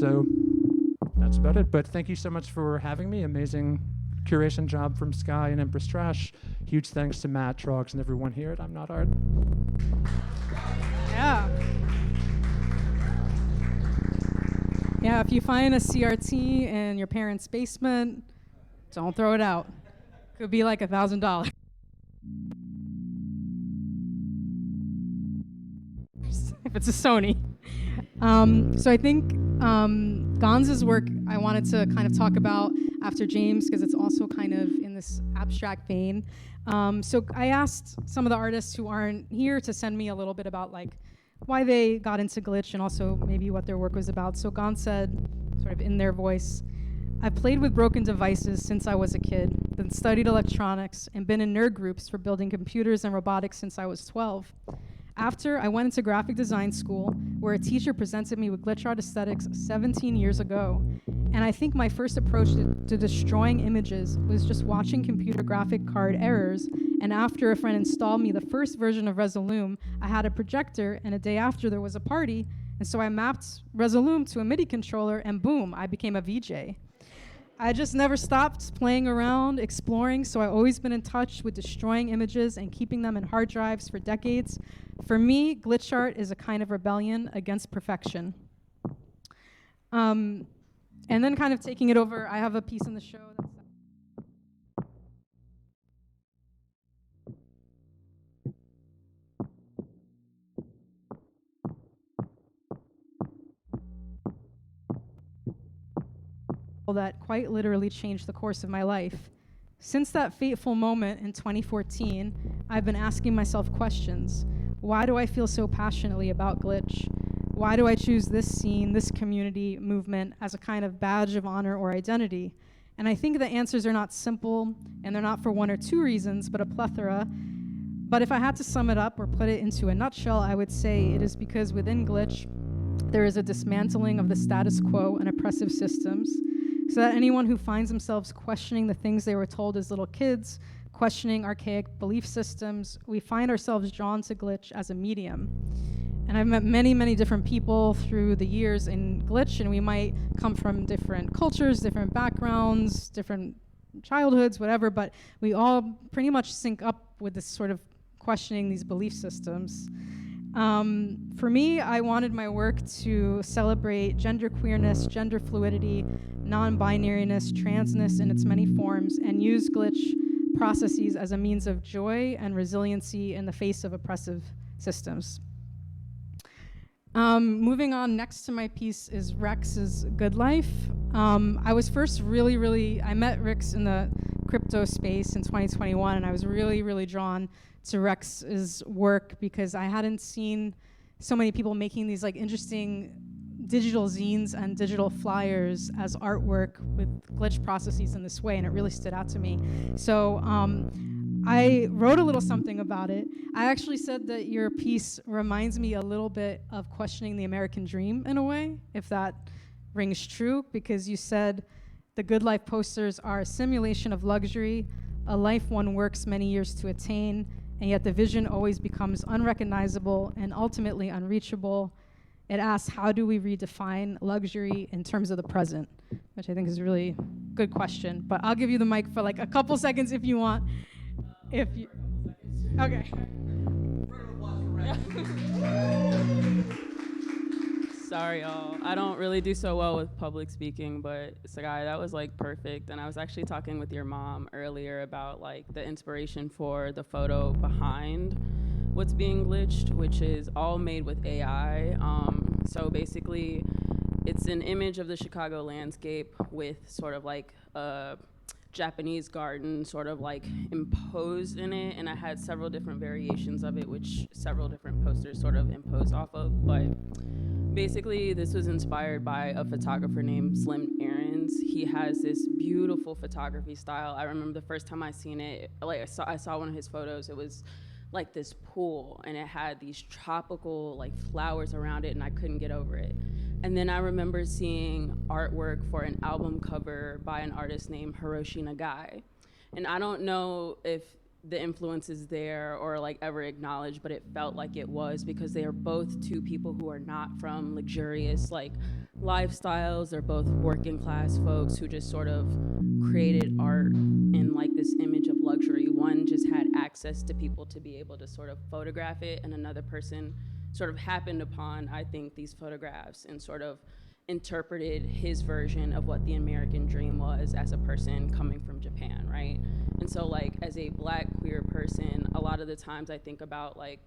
So that's about it. But thank you so much for having me. Amazing curation job from Sky and Empress Trash. Huge thanks to Matt, Trogs, and everyone here at imnotArt. Yeah. Yeah, if you find a CRT in your parents' basement, don't throw it out. Could be like $1,000. If it's a Sony. So I think Gonz's work I wanted to kind of talk about after James, because it's also kind of in this abstract vein. So I asked some of the artists who aren't here to send me a little bit about like why they got into Glitch and also maybe what their work was about. So Gon said, sort of in their voice, "I've played with broken devices since I was a kid, then studied electronics and been in nerd groups for building computers and robotics since I was 12. After, I went into graphic design school, where a teacher presented me with glitch art aesthetics 17 years ago. And I think my first approach to destroying images was just watching computer graphic card errors. And after a friend installed me the first version of Resolume, I had a projector, and a day after there was a party. And so I mapped Resolume to a MIDI controller, and boom, I became a VJ. I just never stopped playing around, exploring, so I've always been in touch with destroying images and keeping them in hard drives for decades. For me, glitch art is a kind of rebellion against perfection." And then kind of taking it over, I have a piece in the show that's that quite literally changed the course of my life. Since that fateful moment in 2014, I've been asking myself questions. Why do I feel so passionately about glitch? Why do I choose this scene, this community movement as a kind of badge of honor or identity? And I think the answers are not simple, and they're not for one or two reasons, but a plethora. But if I had to sum it up or put it into a nutshell, I would say it is because within glitch, there is a dismantling of the status quo and oppressive systems, so that anyone who finds themselves questioning the things they were told as little kids, questioning archaic belief systems, we find ourselves drawn to glitch as a medium. And I've met many, many different people through the years in glitch, and we might come from different cultures, different backgrounds, different childhoods, whatever, but we all pretty much sync up with this sort of questioning these belief systems. For me, I wanted my work to celebrate genderqueerness, gender fluidity, non-binariness, transness in its many forms, and use glitch processes as a means of joy and resiliency in the face of oppressive systems. Moving on, next to my piece is Rex's Good Life. I was first I met Rex in the crypto space in 2021, and I was really drawn to Rex's work because I hadn't seen so many people making these like interesting digital zines and digital flyers as artwork with glitch processes in this way, and it really stood out to me. So I wrote a little something about it. I actually said that your piece reminds me a little bit of questioning the American dream in a way, if that rings true, because you said the Good Life posters are a simulation of luxury, a life one works many years to attain, and yet the vision always becomes unrecognizable and ultimately unreachable. It asks, how do we redefine luxury in terms of the present? Which I think is a really good question. But I'll give you the mic for like a couple seconds if you want. If you, okay. Sorry, y'all. I don't really do so well with public speaking, but Sagai, that was like perfect. And I was actually talking with your mom earlier about like the inspiration for the photo behind what's being glitched, which is all made with AI. So basically, it's an image of the Chicago landscape with sort of like a Japanese garden sort of like imposed in it, and I had several different variations of it, which several different posters sort of impose off of. But basically, this was inspired by a photographer named Slim Aarons. He has this beautiful photography style. I remember the first time I seen it, like I saw one of his photos. It was like this pool, and it had these tropical like flowers around it, and I couldn't get over it. And then I remember seeing artwork for an album cover by an artist named Hiroshi Nagai. And I don't know if the influences there or like ever acknowledged, but it felt like it was, because they are both two people who are not from luxurious like lifestyles. They're both working class folks who just sort of created art in like this image of luxury. One just had access to people to be able to sort of photograph it, and another person sort of happened upon, I think, these photographs and sort of interpreted his version of what the American dream was as a person coming from Japan, right? And so like as a Black queer person, a lot of the times I think about like